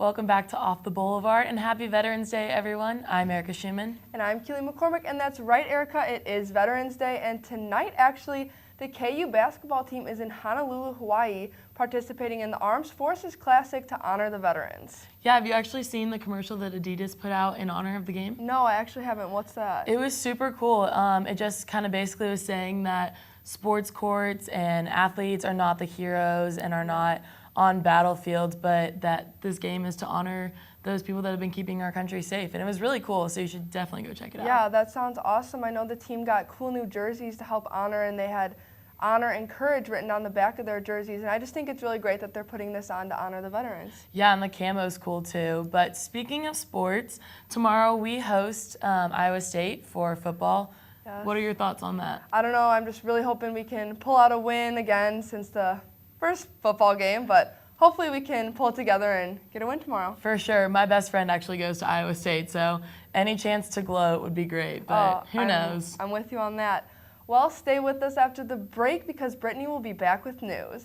Welcome back to Off the Boulevard, and happy Veterans Day, everyone. I'm Erica Schumann. And I'm Keely McCormick, and that's right, Erica. It is Veterans Day, and tonight, actually, the KU basketball team is in Honolulu, Hawaii, participating in the Armed Forces Classic to honor the veterans. Yeah, have you actually seen the commercial that Adidas put out in honor of the game? No, I actually haven't. What's that? It was super cool. It just kind of basically was saying that sports courts and athletes are not the heroes and are not on battlefields, but that this game is to honor those people that have been keeping our country safe. And it was really cool, so you should definitely go check it out. Yeah, that sounds awesome. I know the team got cool new jerseys to help honor, and they had honor and courage written on the back of their jerseys. And I just think it's really great that they're putting this on to honor the veterans. Yeah, and the camo's cool too. But speaking of sports, tomorrow we host Iowa State for football. Yes. What are your thoughts on that? I don't know. I'm just really hoping we can pull out a win again since the first football game, but hopefully we can pull it together and get a win tomorrow. For sure. My best friend actually goes to Iowa State, so any chance to gloat would be great, but who knows? I'm with you on that. Well, stay with us after the break because Brittany will be back with news.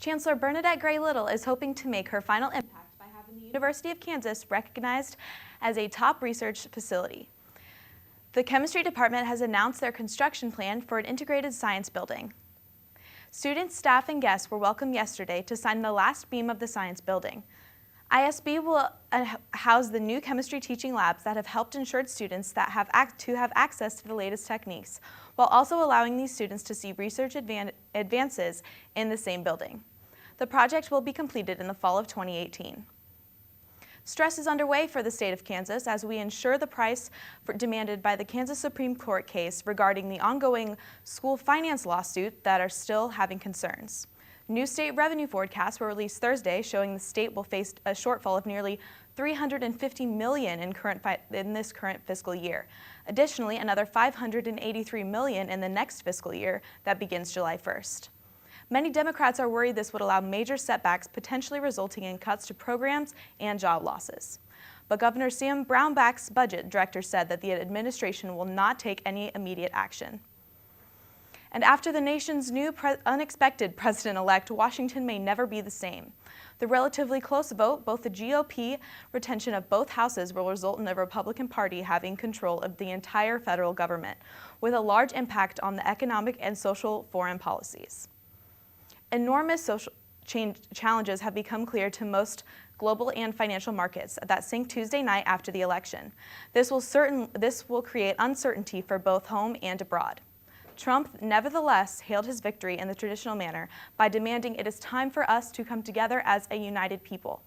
Chancellor Bernadette Gray Little is hoping to make her final impact by having the University of Kansas recognized as a top research facility. The chemistry department has announced their construction plan for an integrated science building. Students, staff, and guests were welcomed yesterday to sign the last beam of the science building. ISB will house the new chemistry teaching labs that have helped ensure students that have access to the latest techniques, while also allowing these students to see research advances in the same building. The project will be completed in the fall of 2018. Stress is underway for the state of Kansas as we ensure the price demanded by the Kansas Supreme Court case regarding the ongoing school finance lawsuit that are still having concerns. New state revenue forecasts were released Thursday, showing the state will face a shortfall of nearly $350 million in this current fiscal year. Additionally, another $583 million in the next fiscal year that begins July 1st. Many Democrats are worried this would allow major setbacks, potentially resulting in cuts to programs and job losses. But Governor Sam Brownback's budget director said that the administration will not take any immediate action. And after the nation's new unexpected president-elect, Washington may never be the same. The relatively close vote, both the GOP retention of both houses will result in the Republican Party having control of the entire federal government, with a large impact on the economic and social foreign policies. Enormous social challenges have become clear to most global and financial markets that sank Tuesday night after the election. This will create uncertainty for both home and abroad. Trump nevertheless hailed his victory in the traditional manner by demanding it is time for us to come together as a united people.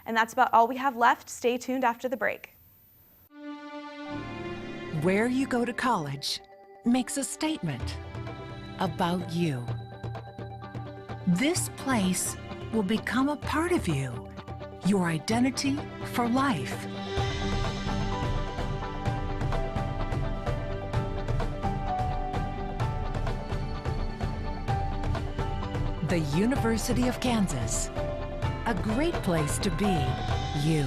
And that's about all we have left. Stay tuned after the break. Where you go to college makes a statement about you. This place will become a part of you, your identity for life. The University of Kansas, a great place to be you.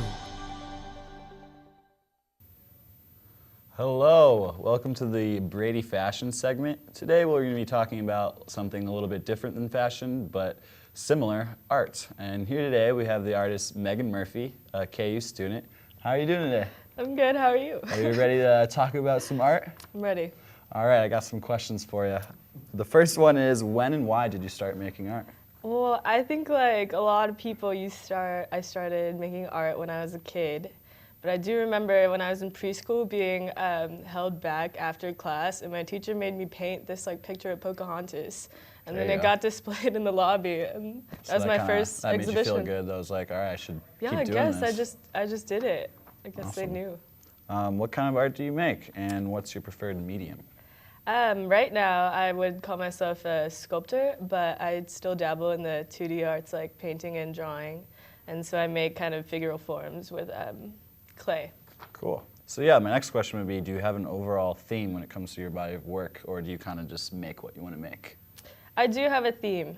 Hello, welcome to the Brady Fashion segment. Today we're going to be talking about something a little bit different than fashion, but similar, art. And here today we have the artist Megan Murphy, a KU student. How are you doing today? I'm good, how are you? Are you ready to talk about some art? I'm ready. All right, I got some questions for you. The first one is, when and why did you start making art? Well, I think like a lot of people, I started making art when I was a kid. But I do remember when I was in preschool being held back after class, and my teacher made me paint this like picture of Pocahontas. And then it got displayed in the lobby, and that was my first exhibition. That made you feel good. That was like, all right, I should keep doing this. Yeah, I guess I just did it. I guess they knew. What kind of art do you make, and what's your preferred medium? Right now, I would call myself a sculptor, but I still dabble in the 2D arts like painting and drawing. And so I make kind of figural forms with clay. Cool. So yeah, my next question would be, do you have an overall theme when it comes to your body of work, or do you kind of just make what you want to make? I do have a theme.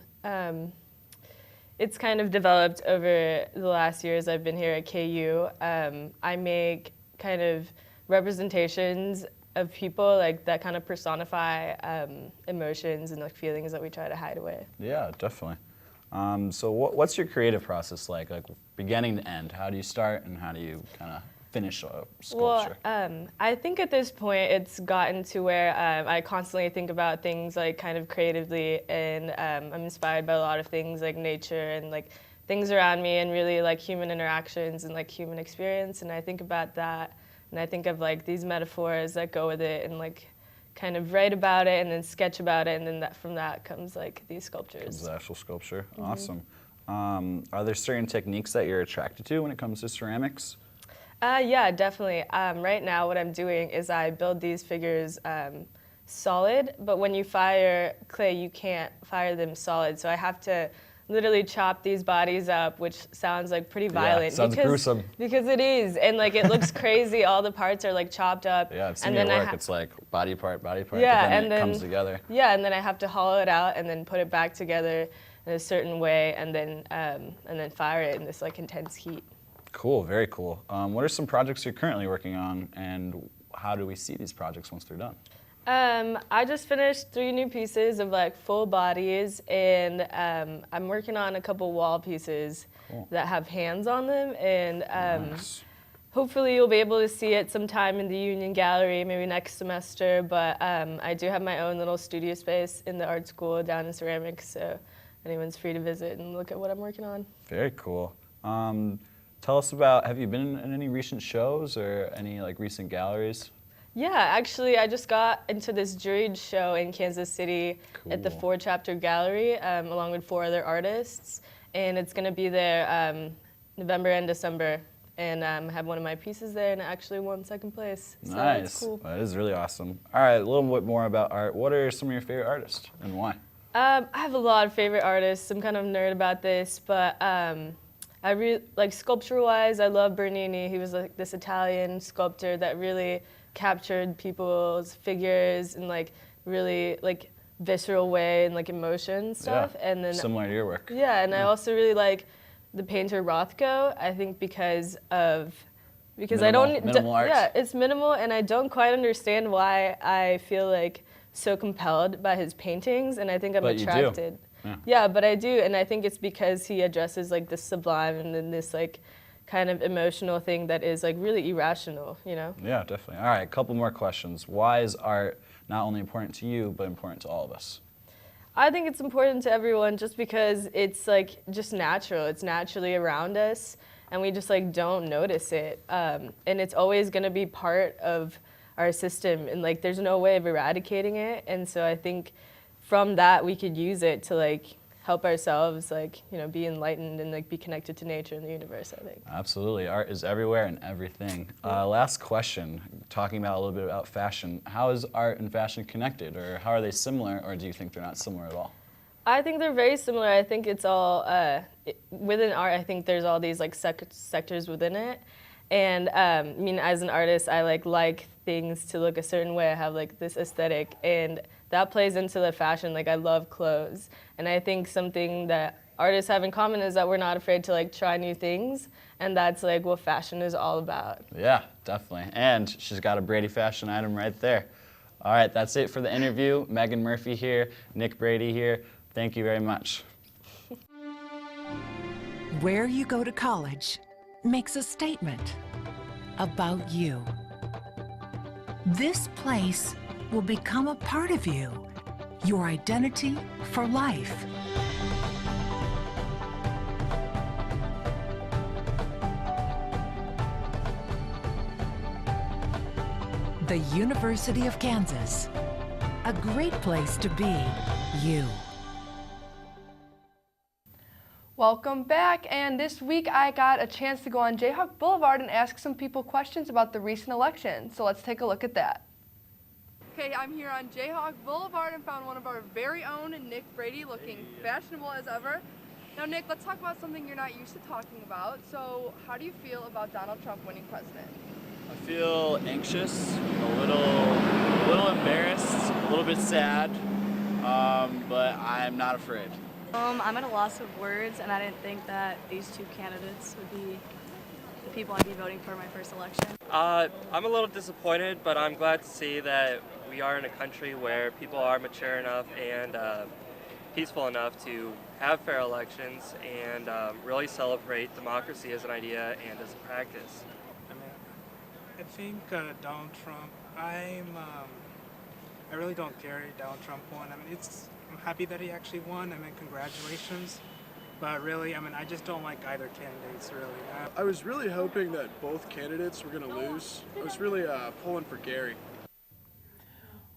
It's kind of developed over the last years I've been here at KU. I make kind of representations of people like that kind of personify emotions and like feelings that we try to hide away. Yeah, definitely. So what's your creative process like beginning to end? How do you start and how do you kind of finish a sculpture? Well, I think at this point it's gotten to where I constantly think about things like kind of creatively, and I'm inspired by a lot of things like nature and like things around me and really like human interactions and like human experience, and I think about that and I think of like these metaphors that go with it and like kind of write about it and then sketch about it, and then from that comes like these sculptures. Comes the actual sculpture. Mm-hmm. Awesome. Are there certain techniques that you're attracted to when it comes to ceramics? Yeah, definitely. Right now what I'm doing is I build these figures solid, but when you fire clay, you can't fire them solid. So I have to literally chop these bodies up, which sounds like pretty violent. Yeah, sounds gruesome. Because it is, and like it looks crazy. All the parts are like chopped up. Yeah, I've seen your work. It's like body part, yeah, but then and it comes together. Yeah, and then I have to hollow it out and then put it back together in a certain way, and then fire it in this like intense heat. Cool, very cool. What are some projects you're currently working on, and how do we see these projects once they're done? I just finished 3 new pieces of like full bodies, and I'm working on a couple wall pieces that have hands on them, and Nice. hopefully you'll be able to see it sometime in the Union Gallery, maybe next semester, but I do have my own little studio space in the art school down in ceramics, so anyone's free to visit and look at what I'm working on. Very cool. Tell us about, have you been in any recent shows or any like recent galleries? Yeah, actually, I just got into this juried show in Kansas City at the Cool. 4 Chapter Gallery, along with 4 other artists, and it's going to be there November and December, and I have one of my pieces there, and I actually won 2nd place. So Nice. that's cool. That is really awesome. All right, a little bit more about art. What are some of your favorite artists and why? I have a lot of favorite artists. I'm kind of a nerd about this, but I really like sculpture-wise. I love Bernini. He was like this Italian sculptor that really captured people's figures in like really like visceral way and like emotion stuff. Yeah, and then similar to your work. yeah, and I also really like the painter Rothko. I think because I don't Minimal art. yeah, it's minimal, and I don't quite understand why I feel like so compelled by his paintings, and I think I'm But you do. attracted. Yeah, but I do, and I think it's because he addresses like the sublime and then this like kind of emotional thing that is like really irrational, you know? Yeah, definitely. All right, a couple more questions. Why is art not only important to you, but important to all of us? I think it's important to everyone just because it's like just natural. It's naturally around us, and we just like don't notice it. And it's always gonna be part of our system, and like there's no way of eradicating it. And so I think from that we could use it to like help ourselves like, you know, be enlightened and like be connected to nature and the universe, I think. Absolutely. Art is everywhere and everything. Last question, talking about a little bit about fashion. How is art and fashion connected, or how are they similar, or do you think they're not similar at all? I think they're very similar. I think it's all, within art, I think there's all these like sectors within it. And I mean, as an artist, I like things to look a certain way. I have like this aesthetic, and that plays into the fashion. Like I love clothes, and I think something that artists have in common is that we're not afraid to like try new things, and that's like what fashion is all about. Yeah, definitely. And she's got a Brady fashion item right there. All right, that's it for the interview. Megan Murphy here, Nick Brady here. Thank you very much. Where you go to college makes a statement about you. This place will become a part of you, your identity for life. The University of Kansas, a great place to be you. Welcome back, and this week I got a chance to go on Jayhawk Boulevard and ask some people questions about the recent election. So let's take a look at that. Okay, I'm here on Jayhawk Boulevard and found one of our very own Nick Brady, looking fashionable as ever. Now, Nick, let's talk about something you're not used to talking about. So, how do you feel about Donald Trump winning president? I feel anxious, a little embarrassed, a little bit sad, but I'm not afraid. I'm at a loss of words, and I didn't think that these two candidates would be the people I'd be voting for in my first election. I'm a little disappointed, but I'm glad to see that we are in a country where people are mature enough and peaceful enough to have fair elections and really celebrate democracy as an idea and as a practice. I think Donald Trump. I really don't care if Donald Trump won. I'm happy that he actually won. Congratulations. But really, I just don't like either candidates, really. I was really hoping that both candidates were going to lose. I was really pulling for Gary.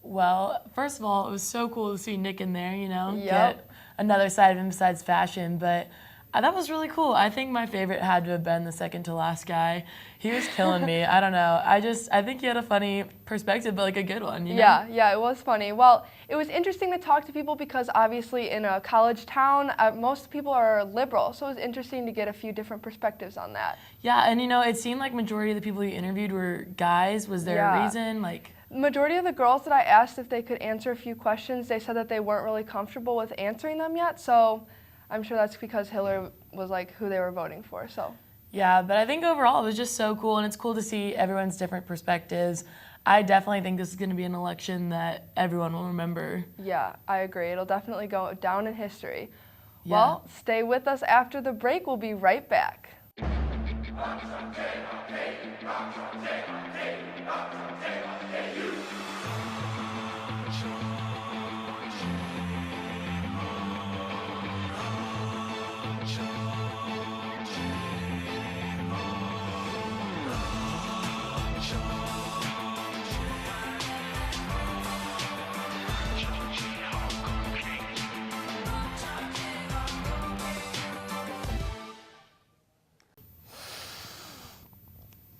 Well, first of all, it was so cool to see Nick in there, Yep. get another side of him besides fashion, but that was really cool. I think my favorite had to have been the second to last guy. He was killing me. I don't know. I think he had a funny perspective, but like a good one, you know? Yeah, it was funny. Well, it was interesting to talk to people because obviously in a college town, most people are liberal, so it was interesting to get a few different perspectives on that. Yeah, and it seemed like majority of the people you interviewed were guys. Was there a reason? Majority of the girls that I asked if they could answer a few questions, they said that they weren't really comfortable with answering them yet, so I'm sure that's because Hillary was like who they were voting for, so. Yeah, but I think overall it was just so cool, and it's cool to see everyone's different perspectives. I definitely think this is going to be an election that everyone will remember. Yeah, I agree. It'll definitely go down in history. Yeah. Well, stay with us after the break. We'll be right back.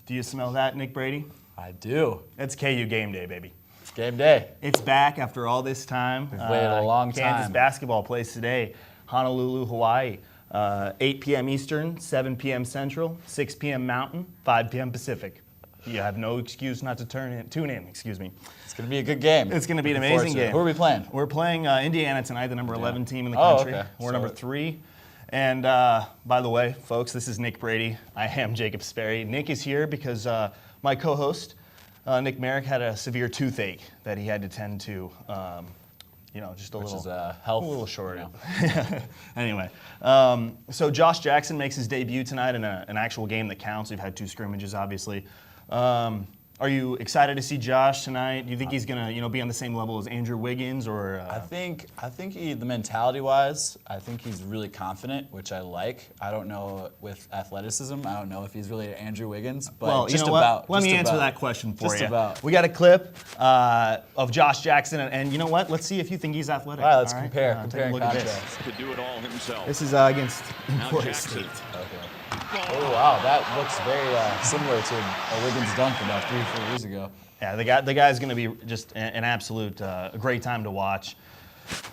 Do you smell that, Nick Brady? I do. It's KU game day, baby. It's game day. It's back after all this time. We've waited a long time. Kansas basketball plays today, Honolulu, Hawaii. 8 p.m. Eastern, 7 p.m. Central, 6 p.m. Mountain, 5 p.m. Pacific. You have no excuse not to tune in. Excuse me. It's going to be a good game. It's going to be an Looking forward amazing to it. game. Who are we playing? We're playing Indiana tonight, the number 11 team in the Oh, country. okay. We're So- number 3. And by the way, folks, this is Nick Brady. I am Jacob Sperry. Nick is here because my co-host, Nick Merrick, had a severe toothache that he had to tend to. Just a Which little, is health. a little short. You know. Anyway, so Josh Jackson makes his debut tonight in an actual game that counts. We've had 2 scrimmages, obviously. Are you excited to see Josh tonight? Do you think he's gonna, be on the same level as Andrew Wiggins, or? I think the mentality-wise, I think he's really confident, which I like. I don't know with athleticism. I don't know if he's really Andrew Wiggins, but Well, just you know about. what? Let me just answer about. that question for Just you. about. We got a clip of Josh Jackson, and you know what? Let's see if you think he's athletic. All right, let's All compare. Take Compare a and look at contrast. this. To do it all himself. This is against Florida Jackson. State. Okay. Oh wow, that looks very similar to a Wiggins dunk about 3 or 4 years ago. Yeah, the guy's going to be just an absolute great time to watch.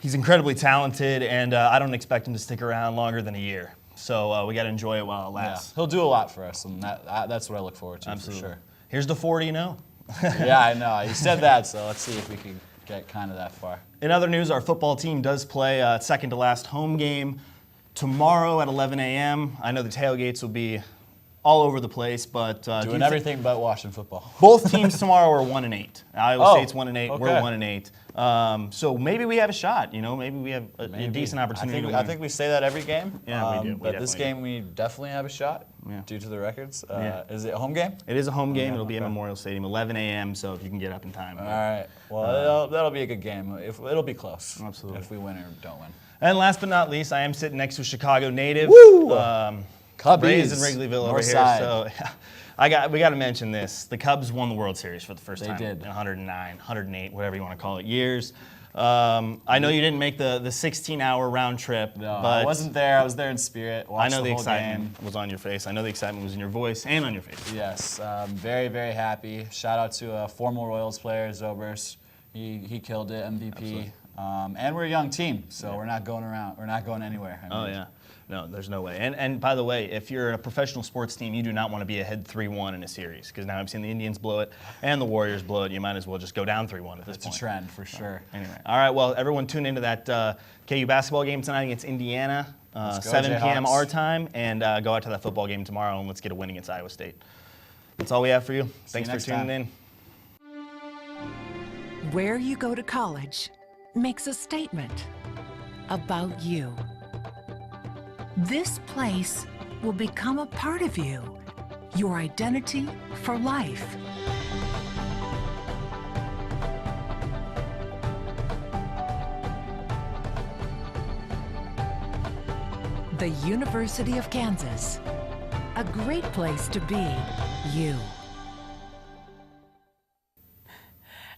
He's incredibly talented, and I don't expect him to stick around longer than a year. So we got to enjoy it while it Yeah, lasts. he'll do a lot for us, and that's what I look forward to Absolutely. for sure. Here's the 40 0. Yeah, I know. You said that, so let's see if we can get kind of that far. In other news, our football team does play second to last home game tomorrow at 11 a.m. I know the tailgates will be all over the place, but Doing everything but watching football. Both teams tomorrow are 1-8. Iowa State's 1-8. okay. We're 1-8. So maybe we have a shot. Maybe we have a decent opportunity. to I win. think we say that every game. Yeah, we do. We But this definitely game, we definitely have a shot Yeah. due to the records. Yeah. Is it a home game? It is a home game. Okay, It'll be at okay. Memorial Stadium, 11 a.m. So if you can get up in time. All right. Well, that'll be a good game. It'll be close. Absolutely. If we win or don't win. And last but not least, I am sitting next to a Chicago native. Woo! Cubbies. Raised in Wrigleyville over North here. side. So we got to mention this. The Cubs won the World Series for the first They time did. in 109, 108, whatever you want to call it, years. I know you didn't make the 16-hour round trip, No, but I wasn't there. I was there in spirit. I Watched know the whole excitement game. was on your face. I know the excitement was in your voice and on your face. Yes, very, very happy. Shout out to a former Royals player, Zobers. He killed it, MVP. And we're a young team, so we're not going around. We're not going anywhere. Oh, yeah. No, there's no way. And by the way, if you're a professional sports team, you do not want to be ahead 3-1 in a series, because now I've seen the Indians blow it and the Warriors blow it. You might as well just go down 3-1 at this point. It's a trend for sure. Anyway, all right, well, everyone tune into that KU basketball game tonight against Indiana, Let's go, 7 p.m. Jayhawks. our time, and go out to that football game tomorrow, and let's get a win against Iowa State. That's all we have for you. Thanks for next tuning time. in. Where you go to college makes a statement about you. This place will become a part of you, your identity for life. The University of Kansas, a great place to be you.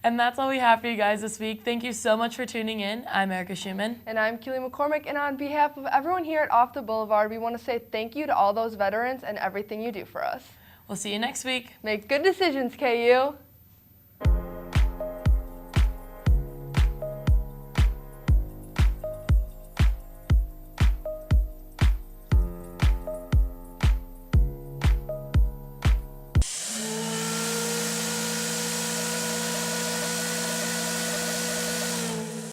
And that's all we have for you guys this week. Thank you so much for tuning in. I'm Erica Schumann. And I'm Keely McCormick, and on behalf of everyone here at Off the Boulevard, we want to say thank you to all those veterans and everything you do for us. We'll see you next week. Make good decisions, KU.